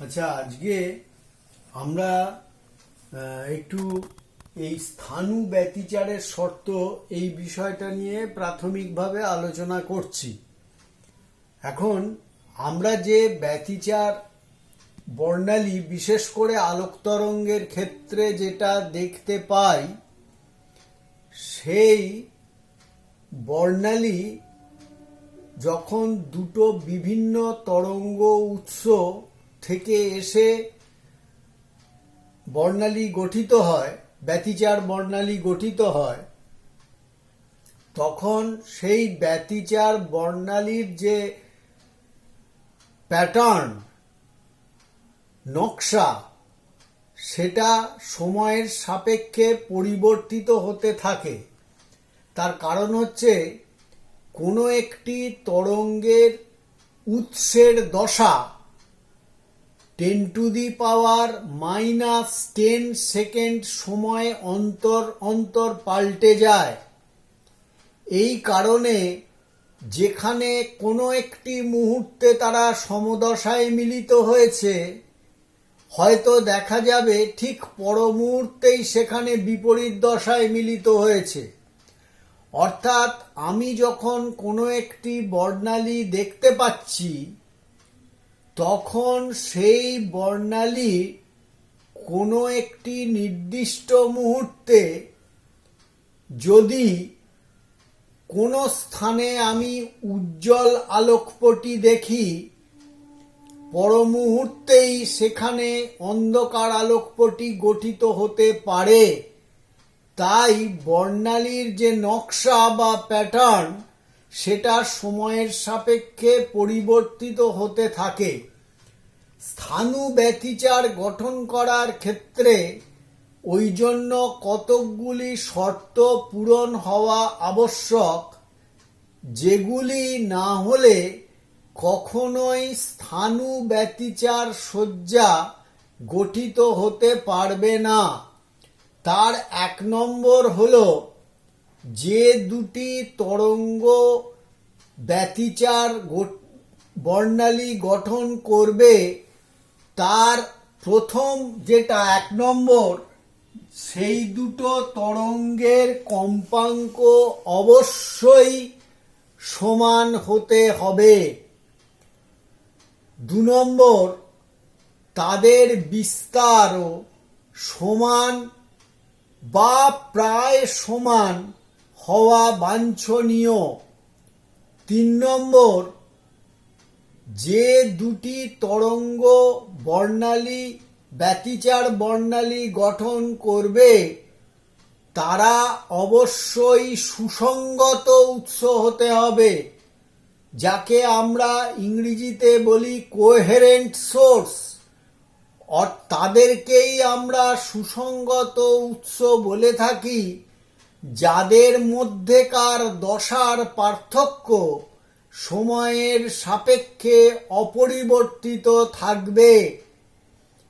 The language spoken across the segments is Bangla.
আচ্ছা, আজকে আমরা একটু এই স্থাণু ব্যতিচারের শর্ত এই বিষয়টা নিয়ে প্রাথমিকভাবে আলোচনা করছি। এখন আমরা যে ব্যতিচার বর্ণালী বিশেষ করে আলোক তরঙ্গের ক্ষেত্রে যেটা দেখতে পাই, সেই বর্ণালী যখন দুটো বিভিন্ন তরঙ্গ উৎস থেকে এসে বর্ণালী গঠিত হয়, ব্যতিচার বর্ণালী গঠিত হয়, তখন সেই ব্যতিচার বর্ণালীর যে প্যাটার্ন, নকশা, সেটা সময়ের সাপেক্ষে পরিবর্তিত হতে থাকে। তার কারণ হচ্ছে কোনো একটি তরঙ্গের উৎসের দশা 10⁻⁻10 সেকেন্ড সময় অন্তর অন্তর পাল্টে যায়। এই কারণে যেখানে কোনো একটি মুহূর্তে তারা সমদশায় মিলিত হয়েছে, হয়তো দেখা যাবে ঠিক পর মুহূর্তেই সেখানে বিপরীত দশায় মিলিত হয়েছে। অর্থাৎ আমি যখন কোনো একটি বর্ণালী দেখতে পাচ্ছি, তখন সেই বর্ণালী কোনো একটি নির্দিষ্ট মুহূর্তে যদি কোনো স্থানে আমি উজ্জ্বল আলোকপটী দেখি, পর মুহূর্তেই সেখানে অন্ধকার আলোকপটী গঠিত হতে পারে। তাই বর্ণালীর যে নকশা বা প্যাটার্ন, সেটা সময়ের সাপেক্ষে পরিবর্তিত হতে থাকে। স্থাণু ব্যতিচার গঠন করার ক্ষেত্রে ওই জন্য কতকগুলি শর্ত পূরণ হওয়া আবশ্যক, যেগুলি না হলে কখনোই স্থাণু ব্যতিচার সজ্জা গঠিত হতে পারবে না। তার 1 নম্বর হলো, যে দুটি তরঙ্গ ব্যতিচার বর্ণালী গঠন করবে, তার প্রথম যেটা 1 নম্বর, সেই দুটো তরঙ্গের কম্পাঙ্ক অবশ্যই সমান হতে হবে। 2 নম্বর, তাদের বিস্তারও সমান বা প্রায় সমান হওয়া বাঞ্ছনীয়। 3 নম্বর, যে দুটি তরঙ্গ বর্ণালী ব্যতিচার বর্ণালী গঠন করবে, তারা অবশ্যই সুসঙ্গত উৎস হতে হবে, যাকে আমরা ইংরেজিতে বলি কোহেরেন্ট সোর্স। তাদেরকেই আমরা সুসঙ্গত উৎস বলে থাকি, যাদের মধ্যেকার দশার পার্থক্য সময়ের সাপেক্ষে অপরিবর্তিত থাকবে।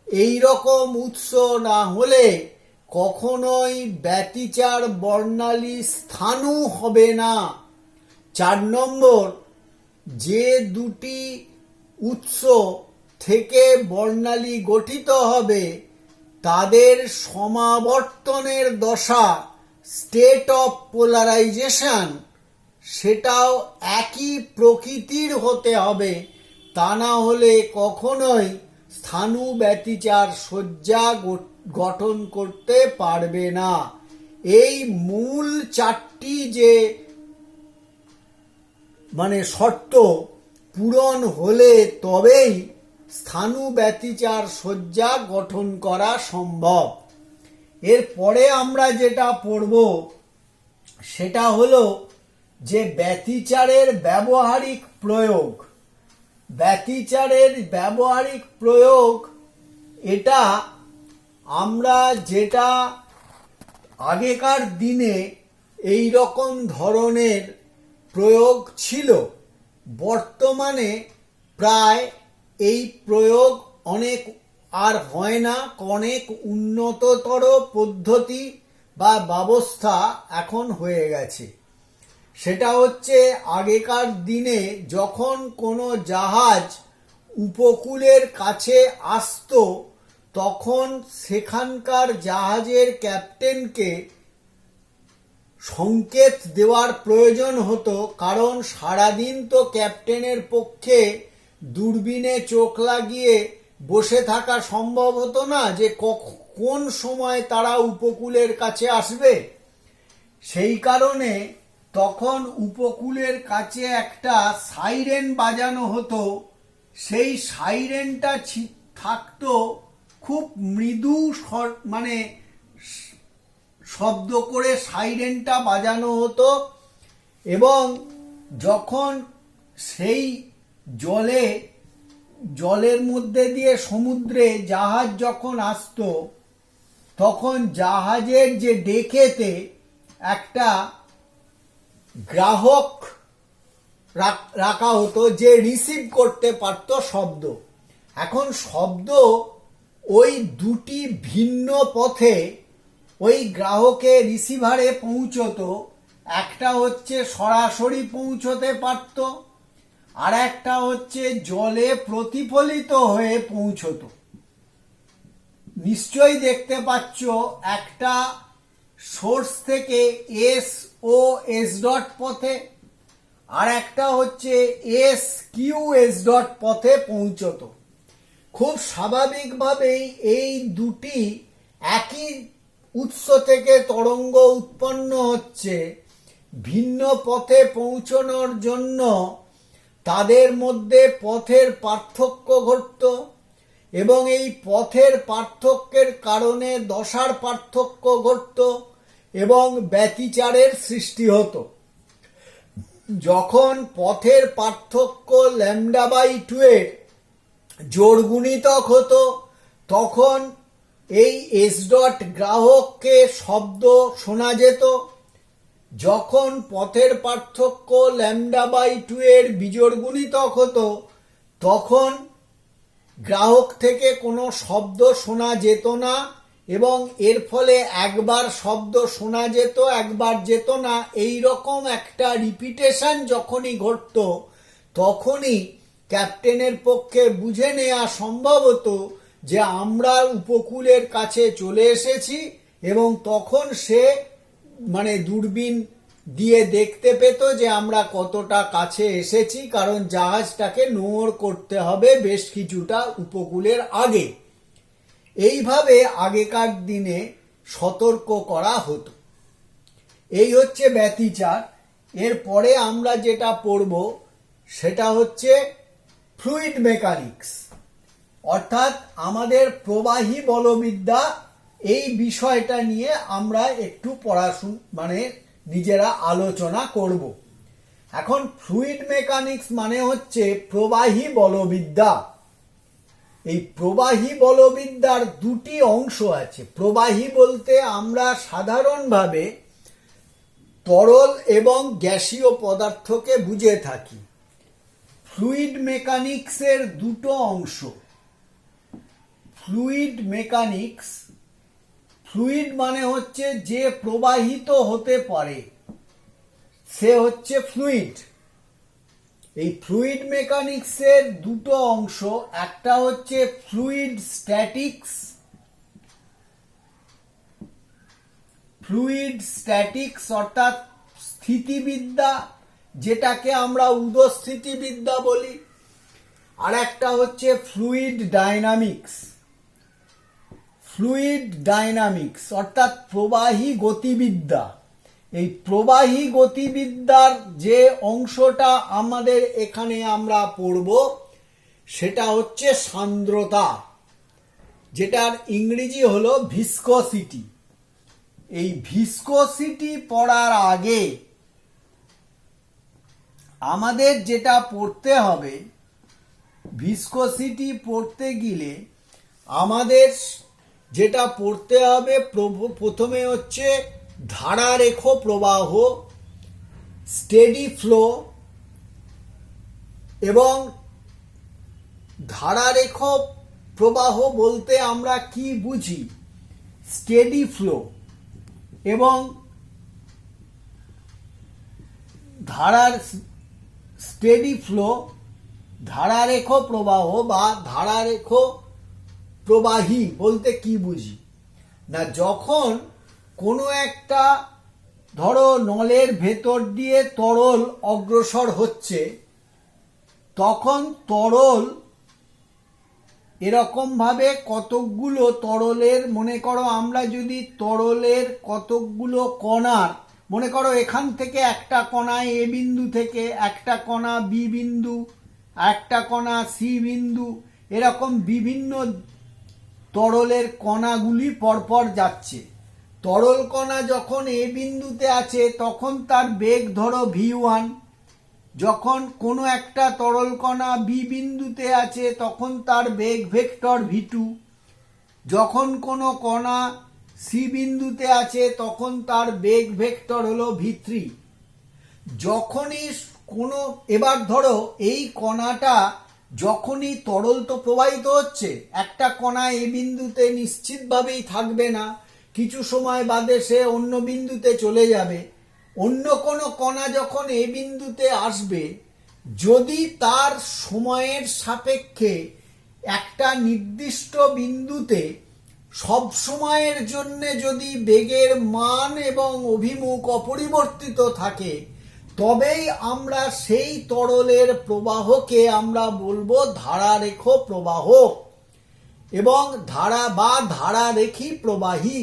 এই রকম উৎস না হলে কখনোই ব্যতিচার বর্ণালী স্থাণু হবে না। 4 নম্বর, যে দুটি উৎস থেকে বর্ণালী গঠিত হবে, তাদের সমাবর্তনের দশা, স্টেট অফ পোলারাইজেশন, সেটাও একই প্রকৃতির হতে হবে। তা না হলে কখনোই স্থাণু ব্যতিচার সজ্জা গঠন করতে পারবে না। এই মূল 4টি যে শর্ত পূরণ হলে তবেই স্থাণু ব্যতিচার সজ্জা গঠন করা সম্ভব। এরপরে আমরা যেটা পড়ব, সেটা হলো যে ব্যতিচারের ব্যবহারিক প্রয়োগ। ব্যতিচারের ব্যবহারিক প্রয়োগ, এটা আমরা যেটা আগেকার দিনে এই রকম ধরনের প্রয়োগ ছিল, বর্তমানে প্রায় এই প্রয়োগ অনেক আর হয় না। অনেক উন্নততর পদ্ধতি বা ব্যবস্থা এখন হয়ে গেছে। সেটা হচ্ছে, আগেকার দিনে যখন কোনো জাহাজ উপকূলের কাছে আসতো তখন সেখানকার জাহাজের ক্যাপ্টেনকে সংকেত দেওয়ার প্রয়োজন হতো, কারণ সারাদিন তো ক্যাপ্টেনের পক্ষে দূরবীনে চোখ লাগিয়ে বসে থাকা সম্ভব হতো না যে কোন সময় তারা উপকূলের কাছে আসবে। সেই কারণে তখন উপকূলের কাছে একটা সাইরেন বাজানো হতো। সেই সাইরেনটা থাকতো খুব মৃদু, মানে শব্দ করে সাইরেনটা বাজানো হতো, এবং যখন সেই জলের মধ্যে দিয়ে সমুদ্রে জাহাজ যখন আসতো তখন জাহাজের যে ডেকেতে একটা গ্রাহক রাখা হতো যে রিসিভ করতে পারত শব্দ। এখন শব্দ ওই দুটি ভিন্ন পথে ওই গ্রাহকের রিসিভারে পৌঁছতো। একটা হচ্ছে সরাসরি পৌঁছতে পারত, আর একটা হচ্ছে জলে প্রতিফলিত হয়ে পৌঁছতো। নিশ্চয়ই দেখতে পাচ্ছ একটা সোর্স থেকে এস ও এস ডট পথে, আর একটা হচ্ছে এস কিউ এস ডট পথে পৌঁছতো। খুব স্বাভাবিকভাবেই এই দুটি একই উৎস থেকে তরঙ্গ উৎপন্ন হচ্ছে, ভিন্ন পথে পৌঁছানোর জন্য তাদের মধ্যে পথের পার্থক্য ঘটত, এবং এই পথের পার্থক্যের কারণে দশার পার্থক্য ঘটত এবং ব্যতিচারের সৃষ্টি হতো। যখন পথের পার্থক্য λ/2 এর জোড় গুণিতক হতো তখন এই এস ডট গ্রাহককে শব্দ শোনা যেত। যখন পথের পার্থক্য λ/2 এর বিজোড় গুণিতক হতো তখন গ্রাহক থেকে কোনো শব্দ শোনা যেত না, এবং এর ফলে একবার শব্দ শোনা যেত, একবার যেত না। এই রকম একটা রিপিটেশন যখনই ঘটত তখনই ক্যাপ্টেনের পক্ষে বুঝে নেওয়া সম্ভব হতো যে আমরা উপকূলের কাছে চলে এসেছি, এবং তখন সে দূরবীন দিয়ে দেখতে পেত যে আমরা কতটা কাছে এসেছি, কারণ জাহাজটাকে নোঙর করতে হবে বেশ কিছুটা উপকূলের আগে। এইভাবে আগেকার দিনে সতর্ক করা হতো। এই হচ্ছে ব্যতিচার। এরপরে আমরা যেটা পড়ব সেটা হচ্ছে ফ্লুইড মেকানিক্স, অর্থাৎ আমাদের প্রবাহী বলবিদ্যা। এই বিষয়টা নিয়ে আমরা একটু নিজেরা আলোচনা করব। এখন ফ্লুইড মেকানিক্স মানে হচ্ছে প্রবাহী বলবিদ্যা। এই প্রবাহী বলবিদ্যার দুটি অংশ আছে। প্রবাহী বলতে আমরা সাধারণভাবে তরল এবং গ্যাসীয় পদার্থকে বুঝে থাকি। ফ্লুইড মেকানিক্সের দুটো অংশ। ফ্লুইড মেকানিক্স, ফ্লুইড মানে হচ্ছে যে প্রবাহিত হতে পারে সে হচ্ছে ফ্লুইড। এই ফ্লুইড মেকানিক্সের দুটো অংশ, একটা হচ্ছে ফ্লুইড স্ট্যাটিক্স। ফ্লুইড স্ট্যাটিক্স অর্থাৎ স্থিতিবিদ্যা, যেটাকে আমরা উদস্থিতিবিদ্যা বলি, আর একটা হচ্ছে ফ্লুইড ডাইনামিক্স। ফ্লুইড ডাইনামিক্স অর্থাৎ প্রবাহী গতিবিদ্যা। এই প্রবাহী গতিবিদ্যার যে অংশটা আমাদের এখানে আমরা পড়ব সেটা হচ্ছে সান্দ্রতা, যেটার ইংরেজি হলো ভিসকসিটি। এই ভিসকসিটি পড়ার আগে আমাদের যেটা পড়তে হবে, ভিসকসিটি পড়তে গেলে আমাদের যেটা পড়তে হবে প্রথমে হচ্ছে ধারারেখ প্রবাহ, স্টেডি ফ্লো। এবং ধারারেখ প্রবাহ বলতে আমরা কি বুঝি, স্টেডি ফ্লো এবং স্টেডি ফ্লো ধারারেখ প্রবাহ বা ধারারেখ প্রবাহী বলতে কি বুঝি না, যখন কোনো একটা ধরো নলের ভেতর দিয়ে তরল অগ্রসর হচ্ছে, তখন তরল এরকম ভাবে কতকগুলো তরলের, মনে করো আমরা যদি তরলের কতকগুলো কণার, মনে করো এখান থেকে একটা কণা এ বিন্দু থেকে, একটা কণা বি বিন্দু, একটা কণা সি বিন্দু, এরকম বিভিন্ন তরলের কণাগুলি পরপর যাচ্ছে। তরল কণা যখন এ বিন্দুতে আছে তখন তার বেগ ধরো v1, যখন কোনো একটা তরল কণা বি বিন্দুতে আছে তখন তার বেগ ভেক্টর v2, যখন কোনো কণা সি বিন্দুতে আছে তখন তার বেগ ভেক্টর হলো v3। যখনই কোনো, এবার ধরো এই কণাটা যখনই তরল তো প্রবাহিত হচ্ছে, একটা কণা এ বিন্দুতে নিশ্চিতভাবেই থাকবে না, কিছু সময় বাদে সে অন্য বিন্দুতে চলে যাবে। অন্য কোনো কণা যখন এ বিন্দুতে আসবে, যদি তার সময়ের সাপেক্ষে একটা নির্দিষ্ট বিন্দুতে সব সময়ের জন্য যদি বেগের মান এবং অভিমুখ অপরিবর্তিত থাকে, তবেই আমরা সেই তরলের প্রবাহকে আমরা বলবো ধারারেখ প্রবাহ এবং ধারারেখী প্রবাহী।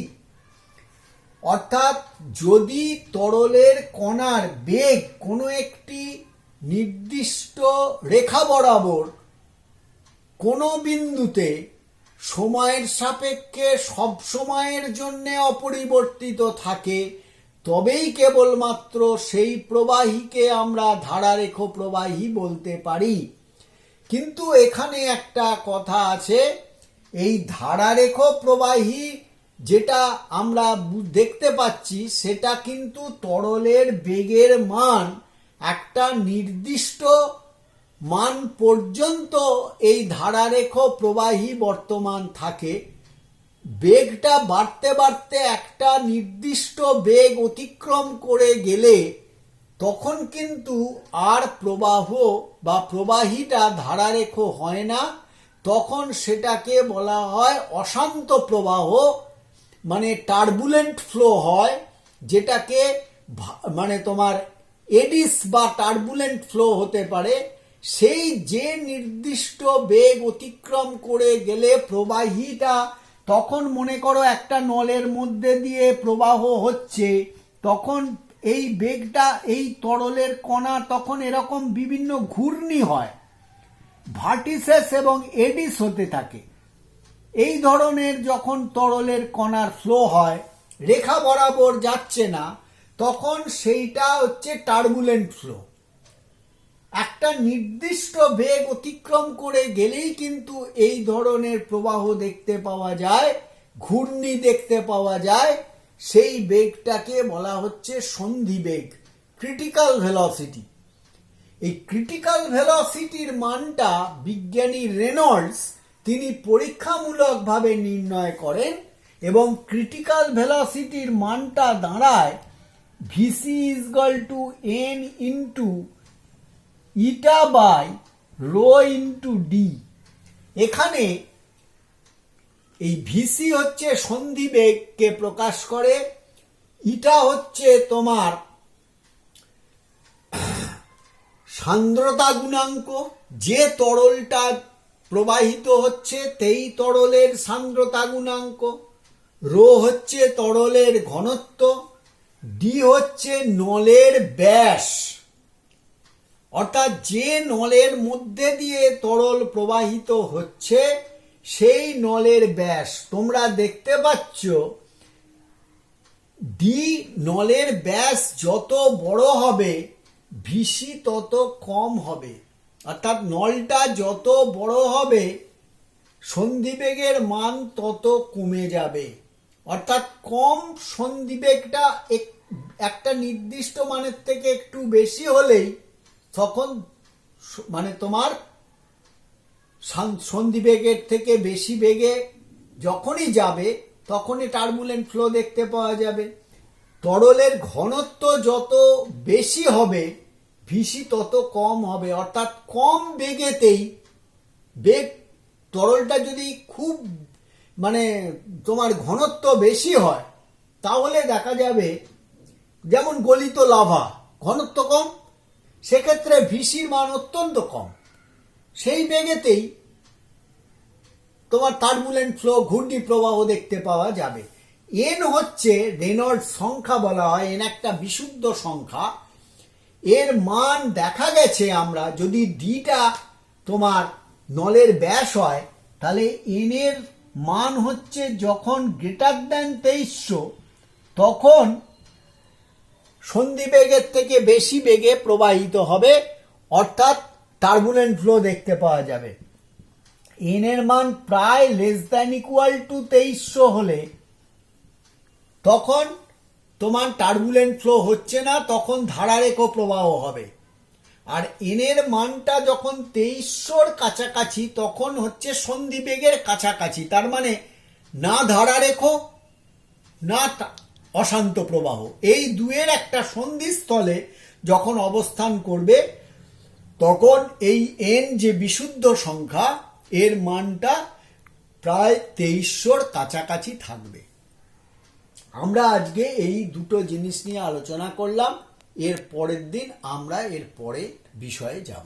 অর্থাৎ যদি তরলের কণার বেগ কোনো একটি নির্দিষ্ট রেখা বরাবর কোনো বিন্দুতে সময়ের সাপেক্ষে সব সময়ের জন্য অপরিবর্তিত থাকে, তবেই কেবলমাত্র সেই প্রবাহীকে আমরা ধারারেখ প্রবাহী বলতে পারি। কিন্তু এখানে একটা কথা আছে, এই ধারারেখ প্রবাহী যেটা আমরা দেখতে পাচ্ছি সেটা কিন্তু তরলের বেগের মান একটা নির্দিষ্ট মান পর্যন্ত এই ধারারেখ প্রবাহী বর্তমান থাকে। বেগটা বাড়তে বাড়তে একটা নির্দিষ্ট বেগ অতিক্রম করে গেলে তখন কিন্তু আর প্রবাহ বা প্রবাহীটা ধারারেখ হয় না, তখন সেটাকে বলা হয় অশান্ত প্রবাহ, মানে টার্বুলেন্ট ফ্লো হয়, যেটাকে মানে তোমার এডিস বা টার্বুলেন্ট ফ্লো হতে পারে। সেই যে নির্দিষ্ট বেগ অতিক্রম করে গেলে প্রবাহীটা, তখন মনে করো একটা নলের মধ্যে দিয়ে প্রবাহ হচ্ছে, তখন এই বেগটা, এই তরলের কণা তখন এরকম বিভিন্ন ঘূর্ণি হয়, ভার্টিসেস এবং এডিস হতে থাকে। এই ধরনের যখন তরলের কণার ফ্লো হয়, রেখা বরাবর যাচ্ছে না, তখন সেইটা হচ্ছে টার্বুলেন্ট ফ্লো। একটা নির্দিষ্ট বেগ অতিক্রম করে গেলেই কিন্তু এই ধরনের প্রবাহ দেখতে পাওয়া যায়, ঘূর্ণি দেখতে পাওয়া যায়। সেই বেগটাকে বলা হচ্ছে সন্ধিবেগ, ক্রিটিক্যাল ভেলোসিটি। এই ক্রিটিক্যাল ভেলোসিটির মানটা বিজ্ঞানী রেনল্ডস তিনি পরীক্ষামূলকভাবে নির্ণয় করেন এবং ক্রিটিক্যাল ভেলোসিটির মানটা দাঁড়ায় vc = n into eta by rho into D. এখানে এই ভিসি হচ্ছে সন্ধিবেগকে প্রকাশ করে, ইটা হচ্ছে তোমার সান্দ্রতা গুণাঙ্ক, যে তরলটা প্রবাহিত হচ্ছে সেই তরলের সান্দ্রতা গুণাঙ্ক, রো হচ্ছে তরলের ঘনত্ব, ডি হচ্ছে নলের ব্যাস, অর্থাৎ যে নলের মধ্যে দিয়ে তরল প্রবাহিত হচ্ছে সেই নলের ব্যাস। তোমরা দেখতে পাচ্ছ ডি নলের ব্যাস যত বড় হবে ভিসি তত কম হবে, অর্থাৎ নলটা যত বড় হবে সন্ধিবেগের মান তত কমে যাবে। অর্থাৎ কম সন্ধিবেগটা একটা নির্দিষ্ট মানের থেকে একটু বেশি হলেই তখন মানে তোমার সন্ধিবেগের থেকে বেশি বেগে যখনই যাবে তখনই টার্বুলেন্ট ফ্লো দেখতে পাওয়া যাবে। তরলের ঘনত্ব যত বেশি হবে ভিসি তত কম হবে, অর্থাৎ কম বেগেতেই, বেগ তরলটা যদি খুব মানে তোমার ঘনত্ব বেশি হয় তাহলে দেখা যাবে, যেমন গলিত লাভা ঘনত্ব কম, সেক্ষেত্রে ভিসির মান অত্যন্ত কম, সেই বেগেতেই তোমার টার্বুলেন্ট ফ্লো, ঘূর্ণি প্রবাহ দেখতে পাওয়া যাবে। এন হচ্ছে রেনল্ডস সংখ্যা বলা হয়, এন একটা বিশুদ্ধ সংখ্যা। এর মান দেখা গেছে আমরা যদি ডিটা তোমার নলের ব্যাস হয় তাহলে এন এর মান হচ্ছে যখন গ্রেটার দ্যান 2300 তখন সন্ধিবেগের থেকে বেশি বেগে প্রবাহিত হবে, অর্থাৎ টার্বুলেন্ট ফ্লো দেখতে পাওয়া যাবে। এন এর মান প্রায় লেস দ্যান ইকুয়াল টু 2300 হলে তখন তোমার টার্বুলেন্ট ফ্লো হচ্ছে না, তখন ধারারেখ প্রবাহ হবে। আর এন এর মানটা যখন 2300-র কাছাকাছি তখন হচ্ছে সন্ধিবেগের কাছাকাছি, তার মানে না ধারারেখ না অশান্ত প্রবাহ, এই দুয়ের একটা সন্ধিস্থলে যখন অবস্থান করবে তখন এই এন যে বিশুদ্ধ সংখ্যা এর মানটা প্রায় 2300-র কাছাকাছি থাকবে। আমরা আজকে এই দুটো জিনিস নিয়ে আলোচনা করলাম, এর পরের দিন আমরা এর পরে বিষয়ে যাব।